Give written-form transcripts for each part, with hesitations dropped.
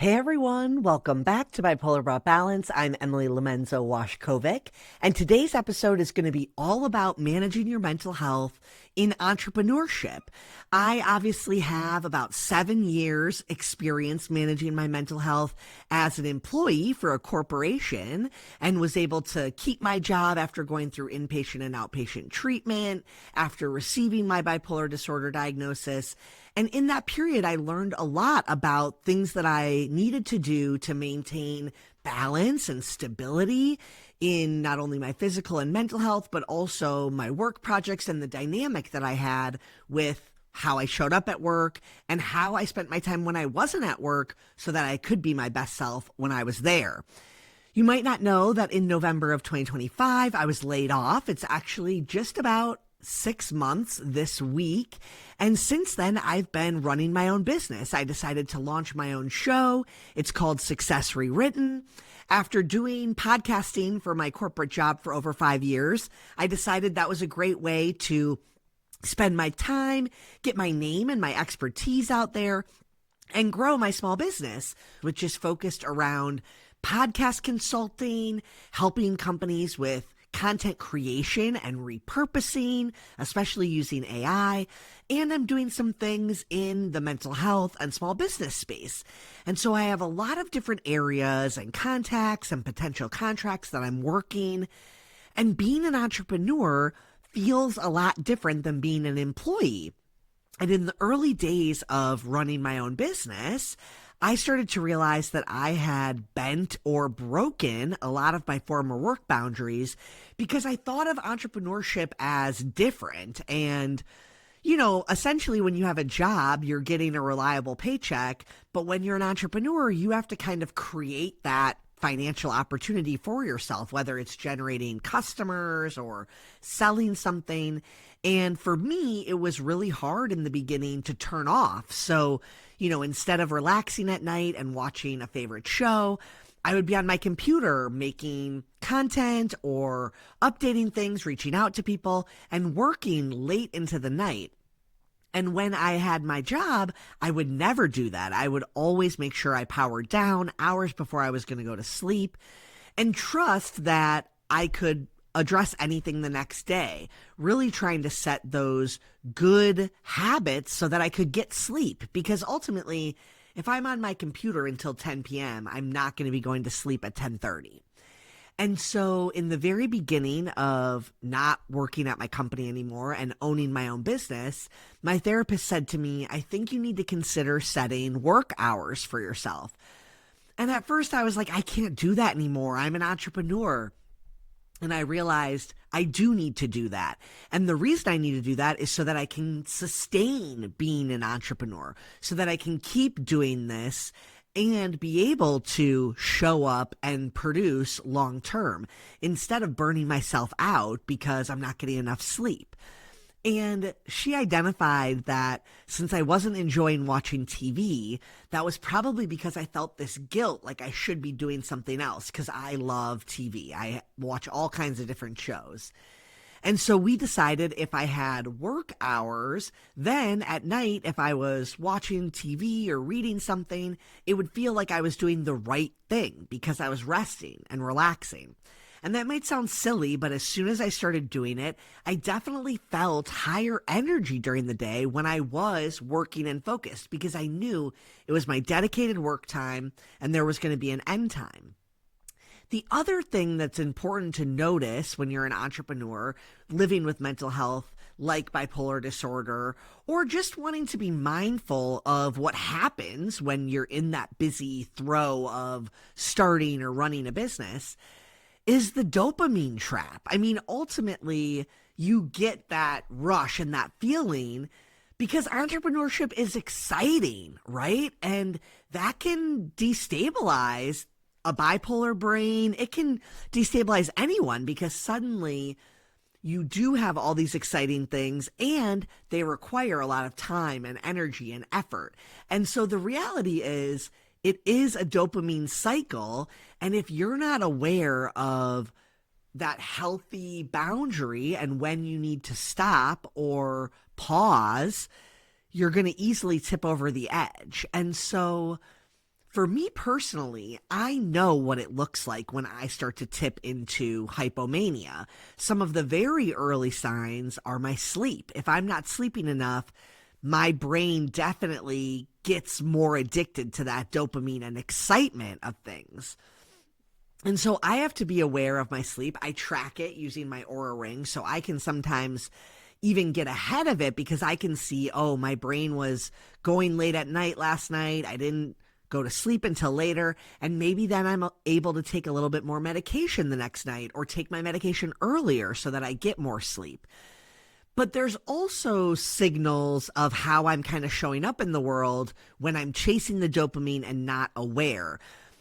Hey everyone, welcome back to Bipolar Brought Balance. I'm Emily Lomenzo Washkovic, and today's episode is going to be all about managing your mental health in entrepreneurship. I obviously have about 7 years experience managing my mental health as an employee for a corporation and was able to keep my job after going through inpatient and outpatient treatment, after receiving my bipolar disorder diagnosis. And in that period, I learned a lot about things that I needed to do to maintain balance and stability in not only my physical and mental health, but also my work projects and the dynamic that I had with how I showed up at work and how I spent my time when I wasn't at work so that I could be my best self when I was there. You might not know that in November of 2025, I was laid off. It's actually just about 6 months this week. And since then, I've been running my own business. I decided to launch my own show. It's called Success Rewritten. After doing podcasting for my corporate job for over 5 years, I decided that was a great way to spend my time, get my name and my expertise out there, and grow my small business, which is focused around podcast consulting, helping companies with content creation and repurposing, especially using AI. And I'm doing some things in the mental health and small business space. And so I have a lot of different areas and contacts and potential contracts that I'm working. And being an entrepreneur feels a lot different than being an employee. And in the early days of running my own business, I started to realize that I had bent or broken a lot of my former work boundaries because I thought of entrepreneurship as different. And, essentially when you have a job, you're getting a reliable paycheck. But when you're an entrepreneur, you have to kind of create that financial opportunity for yourself, whether it's generating customers or selling something. And for me, it was really hard in the beginning to turn off. So, instead of relaxing at night and watching a favorite show, I would be on my computer making content or updating things, reaching out to people, and working late into the night. And when I had my job, I would never do that. I would always make sure I powered down hours before I was going to go to sleep and trust that I could address anything the next day, really trying to set those good habits so that I could get sleep. Because ultimately, if I'm on my computer until 10 p.m., I'm not going to be going to sleep at 10:30. And so in the very beginning of not working at my company anymore and owning my own business, my therapist said to me, I think you need to consider setting work hours for yourself. And at first I was like, I can't do that anymore. I'm an entrepreneur. And I realized I do need to do that. And the reason I need to do that is so that I can sustain being an entrepreneur, so that I can keep doing this and be able to show up and produce long term instead of burning myself out because I'm not getting enough sleep. And she identified that since I wasn't enjoying watching TV, that was probably because I felt this guilt, like I should be doing something else because I love TV. I watch all kinds of different shows. And so we decided if I had work hours, then at night, if I was watching TV or reading something, it would feel like I was doing the right thing because I was resting and relaxing. And that might sound silly, but as soon as I started doing it, I definitely felt higher energy during the day when I was working and focused because I knew it was my dedicated work time and there was going to be an end time. The other thing that's important to notice when you're an entrepreneur living with mental health like bipolar disorder, or just wanting to be mindful of what happens when you're in that busy throw of starting or running a business, is the dopamine trap. I mean, ultimately, you get that rush and that feeling because entrepreneurship is exciting, right? And that can destabilize a bipolar brain. It can destabilize anyone because suddenly you do have all these exciting things and they require a lot of time and energy and effort. And so the reality is, it is a dopamine cycle. And if you're not aware of that healthy boundary and when you need to stop or pause, you're going to easily tip over the edge. And so For me personally, I know what it looks like when I start to tip into hypomania. Some of the very early signs are my sleep. If I'm not sleeping enough, my brain definitely gets more addicted to that dopamine and excitement of things. And so I have to be aware of my sleep. I track it using my Aura Ring, so I can sometimes even get ahead of it because I can see, oh, my brain was going late at night last night. I didn't go to sleep until later. And maybe then I'm able to take a little bit more medication the next night or take my medication earlier so that I get more sleep. But there's also signals of how I'm kind of showing up in the world when I'm chasing the dopamine and not aware.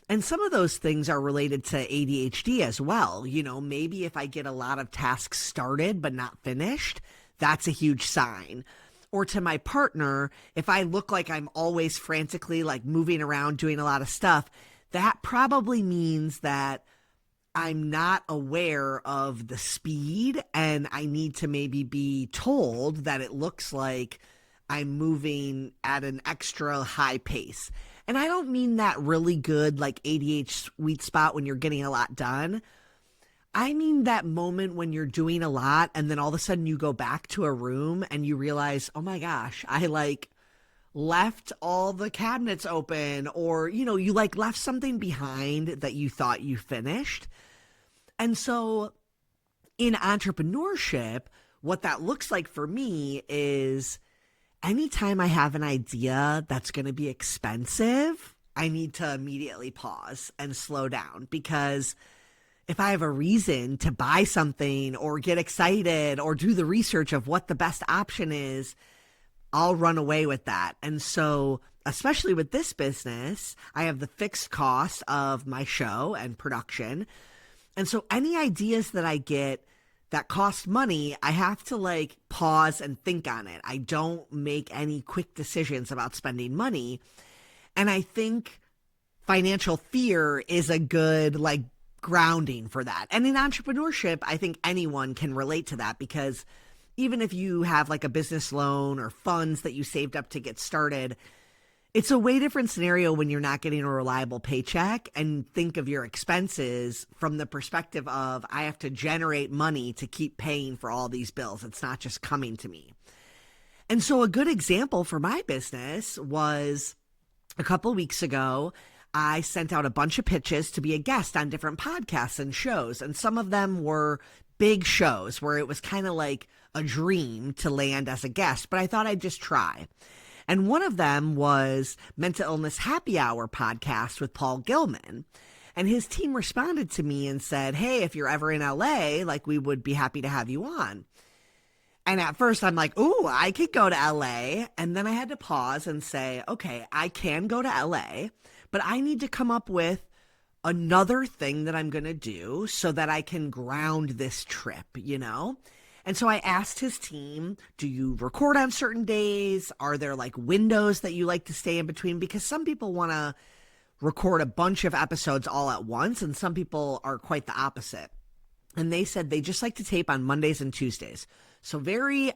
And some of those things are related to ADHD as well. You know, maybe if I get a lot of tasks started but not finished, that's a huge sign. Or to my partner, if I look like I'm always frantically like moving around doing a lot of stuff, that probably means that I'm not aware of the speed and I need to maybe be told that it looks like I'm moving at an extra high pace. And I don't mean that really good like ADHD sweet spot when you're getting a lot done. I mean that moment when you're doing a lot and then all of a sudden you go back to a room and you realize, oh my gosh, I like left all the cabinets open, or, you know, you like left something behind that you thought you finished. And so in entrepreneurship, what that looks like for me is anytime I have an idea that's going to be expensive, I need to immediately pause and slow down, because if I have a reason to buy something or get excited or do the research of what the best option is, I'll run away with that. And so, especially with this business, I have the fixed cost of my show and production. And so any ideas that I get that cost money, I have to like pause and think on it. I don't make any quick decisions about spending money. And I think financial fear is a good like grounding for that. And in entrepreneurship, I think anyone can relate to that, because even if you have like a business loan or funds that you saved up to get started, it's a way different scenario when you're not getting a reliable paycheck and think of your expenses from the perspective of, I have to generate money to keep paying for all these bills. It's not just coming to me. And so a good example for my business was a couple weeks ago, I sent out a bunch of pitches to be a guest on different podcasts and shows. And some of them were big shows where it was kind of like a dream to land as a guest, but I thought I'd just try. And one of them was Mental Illness Happy Hour podcast with Paul Gilman. And his team responded to me and said, hey, if you're ever in LA, like, we would be happy to have you on. And at first I'm like, ooh, I could go to LA. And then I had to pause and say, okay, I can go to LA, but I need to come up with another thing that I'm going to do so that I can ground this trip, you know? And so I asked his team, do you record on certain days? Are there like windows that you like to stay in between? Because some people want to record a bunch of episodes all at once, and some people are quite the opposite. And they said they just like to tape on Mondays and Tuesdays. So very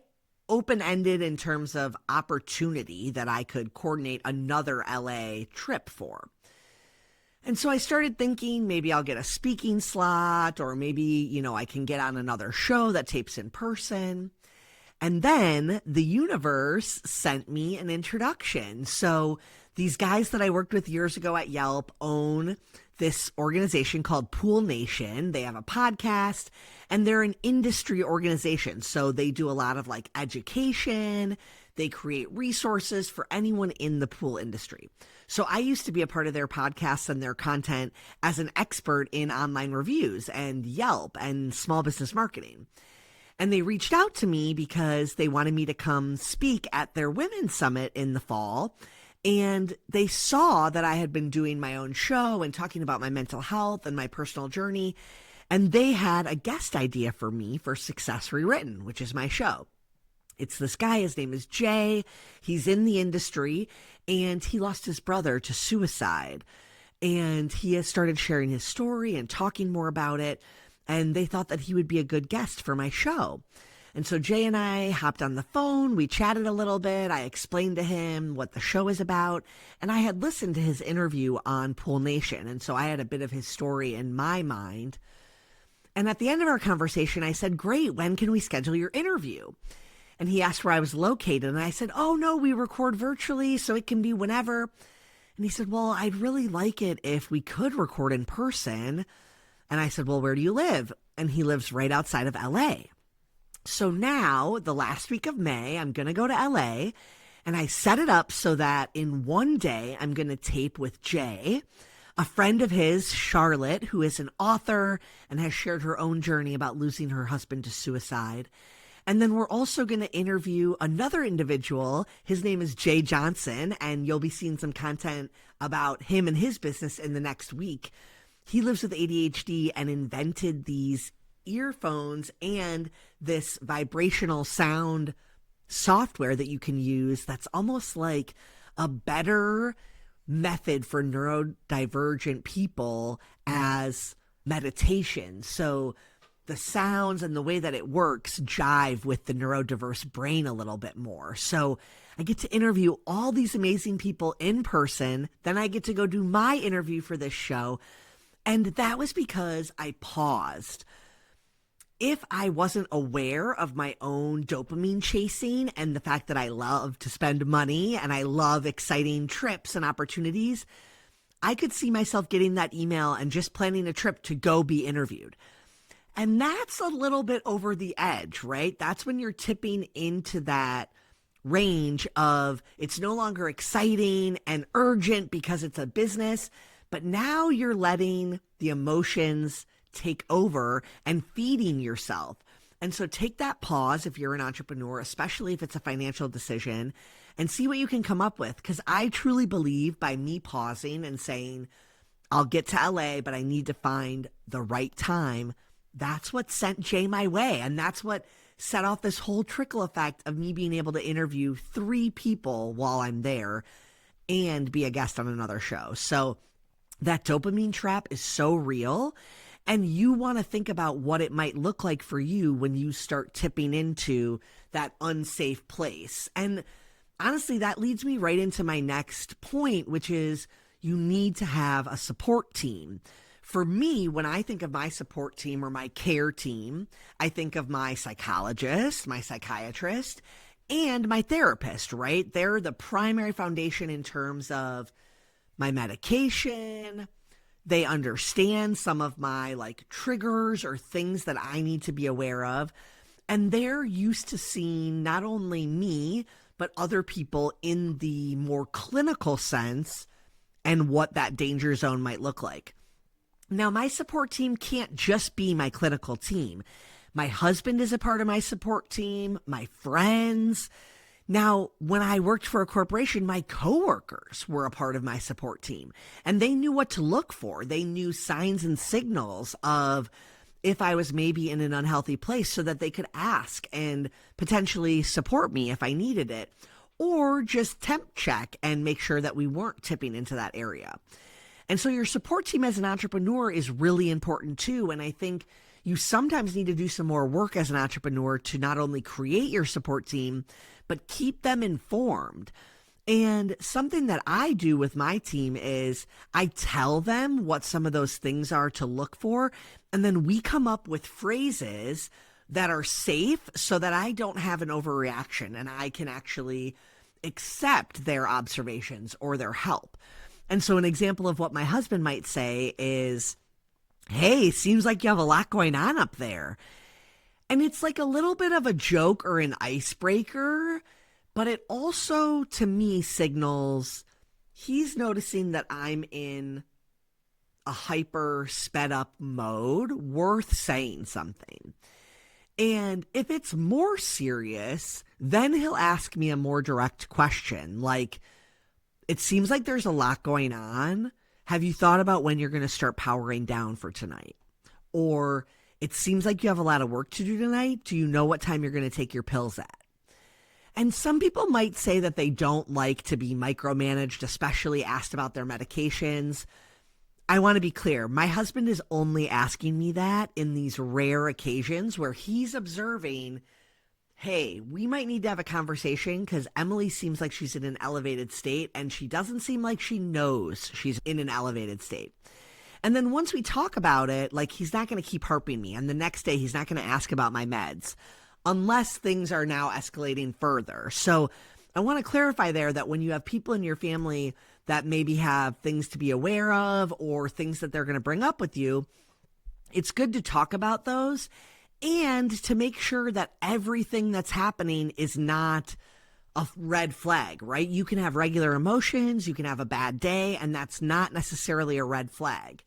open-ended in terms of opportunity that I could coordinate another LA trip for. And so I started thinking maybe I'll get a speaking slot, or maybe, you know, I can get on another show that tapes in person. And then the universe sent me an introduction. So these guys that I worked with years ago at Yelp own this organization called Pool Nation. They have a podcast and they're an industry organization. So they do a lot of like education. They create resources for anyone in the pool industry. So I used to be a part of their podcasts and their content as an expert in online reviews and Yelp and small business marketing. And they reached out to me because they wanted me to come speak at their Women's Summit in the fall. And they saw that I had been doing my own show and talking about my mental health and my personal journey. And they had a guest idea for me for Success Rewritten, which is my show. It's this guy, his name is Jay. He's in the industry and he lost his brother to suicide. And he has started sharing his story and talking more about it. And they thought that he would be a good guest for my show. And so Jay and I hopped on the phone. We chatted a little bit. I explained to him what the show is about. And I had listened to his interview on Pool Nation. And so I had a bit of his story in my mind. And at the end of our conversation, I said, great, when can we schedule your interview? And he asked where I was located. And I said, oh, no, we record virtually, so it can be whenever. And he said, well, I'd really like it if we could record in person. And I said, well, where do you live? And he lives right outside of LA. So now, the last week of May, I'm going to go to LA, and I set it up so that in one day, I'm going to tape with Jay, a friend of his, Charlotte, who is an author and has shared her own journey about losing her husband to suicide. And then we're also going to interview another individual. His name is Jay Johnson, and you'll be seeing some content about him and his business in the next week. He lives with ADHD and invented these earphones and this vibrational sound software that you can use that's almost like a better method for neurodivergent people as meditation. So the sounds and the way that it works jive with the neurodiverse brain a little bit more. So I get to interview all these amazing people in person. Then I get to go do my interview for this show. And that was because I paused. If I wasn't aware of my own dopamine chasing and the fact that I love to spend money and I love exciting trips and opportunities, I could see myself getting that email and just planning a trip to go be interviewed. And that's a little bit over the edge, right? That's when you're tipping into that range of it's no longer exciting and urgent because it's a business, but now you're letting the emotions take over and feeding yourself. And so take that pause if you're an entrepreneur, especially if it's a financial decision, and see what you can come up with. Because I truly believe by me pausing and saying, I'll get to LA, but I need to find the right time, that's what sent Jay my way. And that's what set off this whole trickle effect of me being able to interview 3 people while I'm there and be a guest on another show. So that dopamine trap is so real. And you want to think about what it might look like for you when you start tipping into that unsafe place. And honestly, that leads me right into my next point, which is you need to have a support team. For me, when I think of my support team or my care team, I think of my psychologist, my psychiatrist, and my therapist, right? They're the primary foundation in terms of my medication. They understand some of my triggers or things that I need to be aware of. And they're used to seeing not only me, but other people in the more clinical sense and what that danger zone might look like. Now, my support team can't just be my clinical team. My husband is a part of my support team, my friends. Now, when I worked for a corporation, my coworkers were a part of my support team, and they knew what to look for. They knew signs and signals of if I was maybe in an unhealthy place so that they could ask and potentially support me if I needed it, or just temp check and make sure that we weren't tipping into that area. And so your support team as an entrepreneur is really important too. And I think you sometimes need to do some more work as an entrepreneur to not only create your support team, but keep them informed. And something that I do with my team is I tell them what some of those things are to look for. And then we come up with phrases that are safe so that I don't have an overreaction and I can actually accept their observations or their help. And so an example of what my husband might say is, hey, seems like you have a lot going on up there. And it's like a little bit of a joke or an icebreaker, but it also, to me, signals he's noticing that I'm in a hyper sped up mode, worth saying something. And if it's more serious, then he'll ask me a more direct question, like, it seems like there's a lot going on. Have you thought about when you're going to start powering down for tonight? Or it seems like you have a lot of work to do tonight. Do you know what time you're going to take your pills at? And some people might say that they don't like to be micromanaged, especially asked about their medications. I want to be clear. My husband is only asking me that in these rare occasions where he's observing Hey, we might need to have a conversation because Emily seems like she's in an elevated state and she doesn't seem like she knows she's in an elevated state. And then once we talk about it, like he's not going to keep harping me. And the next day, he's not going to ask about my meds unless things are now escalating further. So I want to clarify there that when you have people in your family that maybe have things to be aware of or things that they're going to bring up with you, it's good to talk about those and to make sure that everything that's happening is not a red flag, right? You can have regular emotions, you can have a bad day, and that's not necessarily a red flag.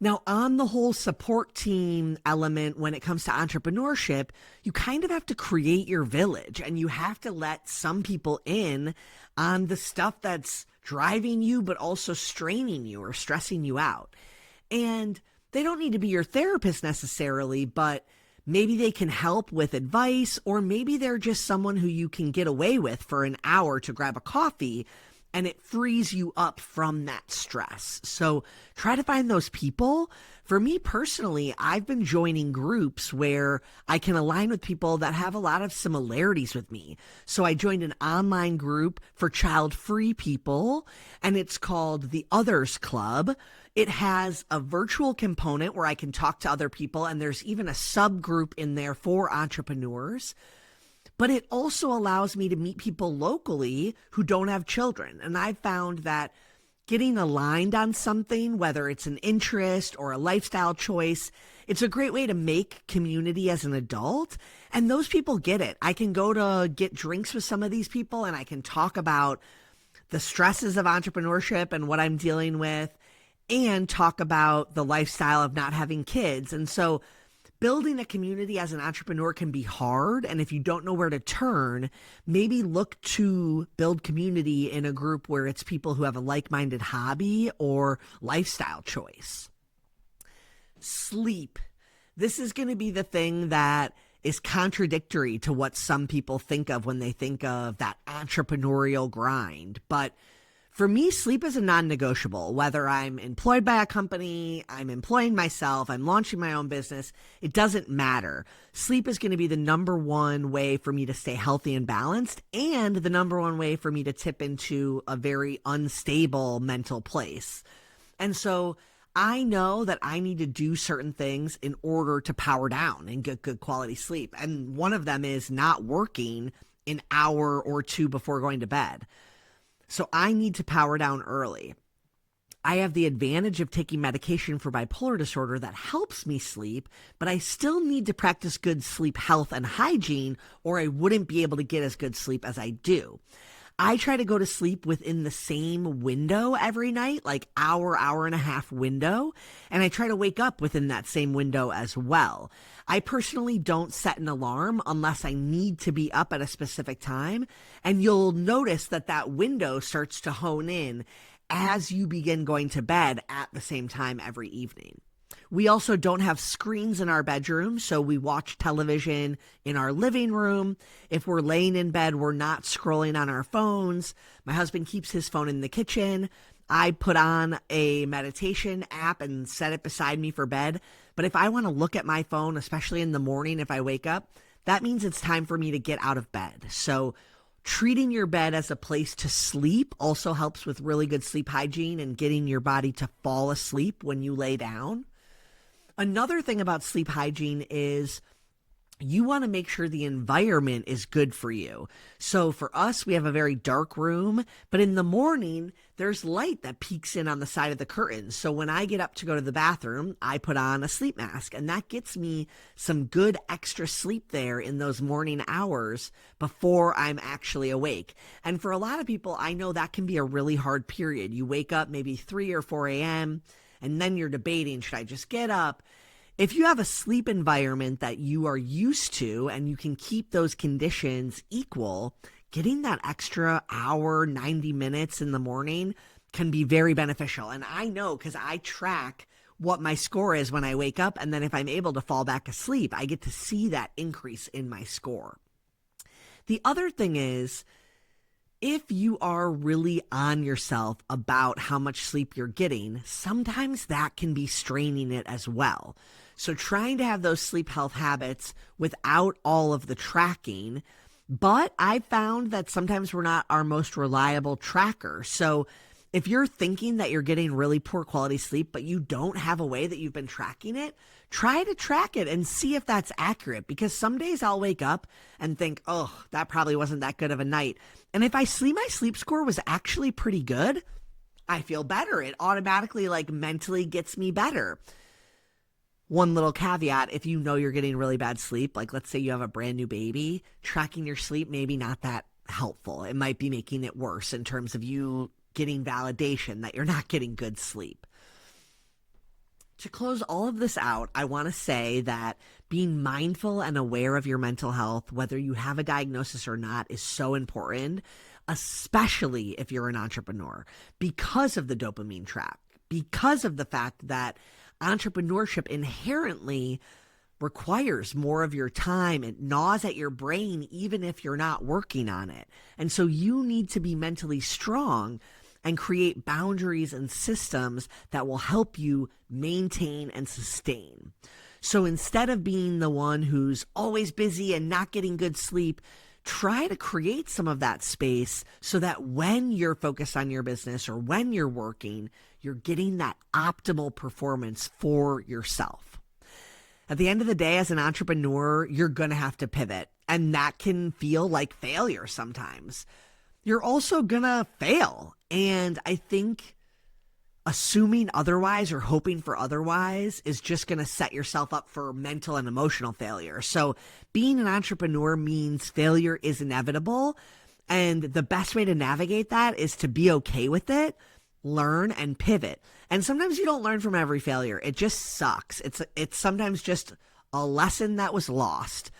Now, on the whole support team element, when it comes to entrepreneurship, you kind of have to create your village and you have to let some people in on the stuff that's driving you, but also straining you or stressing you out. And they don't need to be your therapist necessarily, but maybe they can help with advice, or maybe they're just someone who you can get away with for an hour to grab a coffee and it frees you up from that stress. So try to find those people. For me personally, I've been joining groups where I can align with people that have a lot of similarities with me. So I joined an online group for child-free people, and it's called the Others Club. It has a virtual component where I can talk to other people, and there's even a subgroup in there for entrepreneurs. But it also allows me to meet people locally who don't have children. And I've found that getting aligned on something, whether it's an interest or a lifestyle choice, it's a great way to make community as an adult. And those people get it. I can go to get drinks with some of these people and I can talk about the stresses of entrepreneurship and what I'm dealing with and talk about the lifestyle of not having kids. And so building a community as an entrepreneur can be hard, and if you don't know where to turn, maybe look to build community in a group where it's people who have a like-minded hobby or lifestyle choice. Sleep. This is going to be the thing that is contradictory to what some people think of when they think of that entrepreneurial grind, but for me, sleep is a non-negotiable. Whether I'm employed by a company, I'm employing myself, I'm launching my own business, it doesn't matter. Sleep is going to be the number one way for me to stay healthy and balanced, and the number one way for me to tip into a very unstable mental place. And so I know that I need to do certain things in order to power down and get good quality sleep. And one of them is not working an hour or two before going to bed. So I need to power down early. I have the advantage of taking medication for bipolar disorder that helps me sleep, but I still need to practice good sleep health and hygiene, or I wouldn't be able to get as good sleep as I do. I try to go to sleep within the same window every night, like hour and a half window, and I try to wake up within that same window as well. I personally don't set an alarm unless I need to be up at a specific time, and you'll notice that that window starts to hone in as you begin going to bed at the same time every evening. We also don't have screens in our bedroom, so we watch television in our living room. If we're laying in bed, we're not scrolling on our phones. My husband keeps his phone in the kitchen. I put on a meditation app and set it beside me for bed. But if I want to look at my phone, especially in the morning if I wake up, that means it's time for me to get out of bed. So treating your bed as a place to sleep also helps with really good sleep hygiene and getting your body to fall asleep when you lay down. Another thing about sleep hygiene is you want to make sure the environment is good for you. So for us, we have a very dark room, but in the morning, there's light that peeks in on the side of the curtains. So when I get up to go to the bathroom, I put on a sleep mask, and that gets me some good extra sleep there in those morning hours before I'm actually awake. And for a lot of people, I know that can be a really hard period. You wake up maybe 3 or 4 a.m., and then you're debating, should I just get up? If you have a sleep environment that you are used to and you can keep those conditions equal, getting that extra hour, 90 minutes in the morning can be very beneficial. And I know because I track what my score is when I wake up. And then if I'm able to fall back asleep, I get to see that increase in my score. The other thing is, if you are really on yourself about how much sleep you're getting, sometimes that can be straining it as well. So trying to have those sleep health habits without all of the tracking. But I found that sometimes we're not our most reliable tracker. So if you're thinking that you're getting really poor quality sleep, but you don't have a way that you've been tracking it, try to track it and see if that's accurate. Because some days I'll wake up and think, oh, that probably wasn't that good of a night. And if I see my sleep score was actually pretty good, I feel better. It automatically mentally gets me better. One little caveat, if you know you're getting really bad sleep, like let's say you have a brand new baby, tracking your sleep maybe not that helpful. It might be making it worse in terms of you getting validation that you're not getting good sleep. To close all of this out, I want to say that being mindful and aware of your mental health, whether you have a diagnosis or not, is so important, especially if you're an entrepreneur, because of the dopamine trap, because of the fact that entrepreneurship inherently requires more of your time. It gnaws at your brain even if you're not working on it. And so you need to be mentally strong and create boundaries and systems that will help you maintain and sustain. So instead of being the one who's always busy and not getting good sleep, try to create some of that space so that when you're focused on your business or when you're working, you're getting that optimal performance for yourself. At the end of the day, as an entrepreneur, you're going to have to pivot, and that can feel like failure sometimes. You're also going to fail. And I think assuming otherwise or hoping for otherwise is just going to set yourself up for mental and emotional failure. So being an entrepreneur means failure is inevitable. And the best way to navigate that is to be okay with it, learn and pivot. And sometimes you don't learn from every failure. It just sucks. It's sometimes just a lesson that was lost.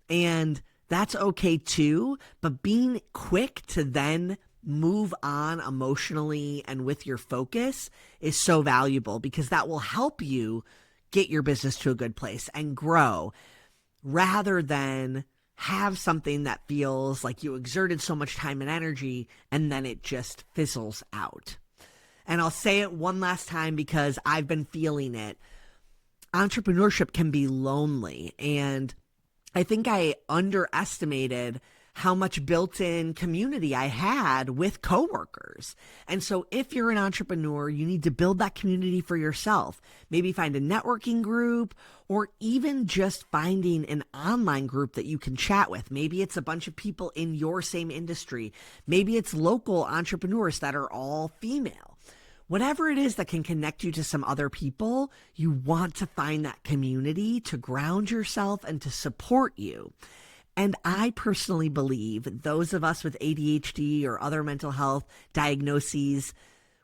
And that's okay too. But being quick to then move on emotionally and with your focus is so valuable, because that will help you get your business to a good place and grow, rather than have something that feels like you exerted so much time and energy and then it just fizzles out. And I'll say it one last time because I've been feeling it. Entrepreneurship can be lonely, and I think I underestimated how much built-in community I had with coworkers. And so if you're an entrepreneur, you need to build that community for yourself. Maybe find a networking group, or even just finding an online group that you can chat with. Maybe it's a bunch of people in your same industry. Maybe it's local entrepreneurs that are all female. Whatever it is that can connect you to some other people, you want to find that community to ground yourself and to support you. And I personally believe those of us with ADHD or other mental health diagnoses,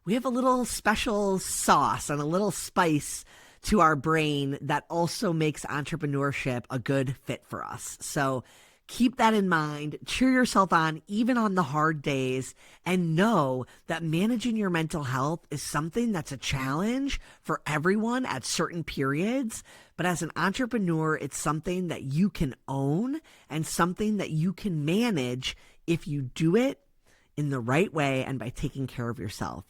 we have a little special sauce and a little spice to our brain that also makes entrepreneurship a good fit for us. So keep that in mind, cheer yourself on even on the hard days, and know that managing your mental health is something that's a challenge for everyone at certain periods. But as an entrepreneur, it's something that you can own and something that you can manage if you do it in the right way and by taking care of yourself.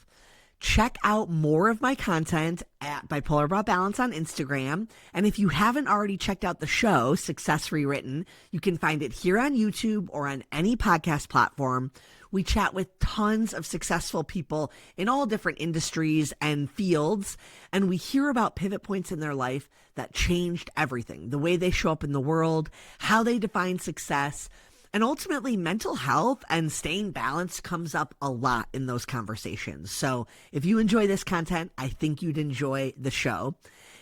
Check out more of my content at Bipolar Brought Balance on Instagram. And if you haven't already checked out the show, Success Rewritten, you can find it here on YouTube or on any podcast platform. We chat with tons of successful people in all different industries and fields, and we hear about pivot points in their life that changed everything, the way they show up in the world, how they define success. And ultimately, mental health and staying balanced comes up a lot in those conversations. So if you enjoy this content, I think you'd enjoy the show.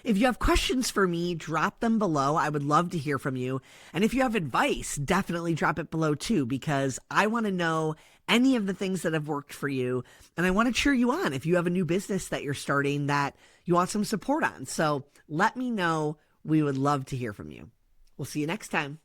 If you have questions for me, drop them below. I would love to hear from you. And if you have advice, definitely drop it below too, because I want to know any of the things that have worked for you. And I want to cheer you on if you have a new business that you're starting that you want some support on. So let me know. We would love to hear from you. We'll see you next time.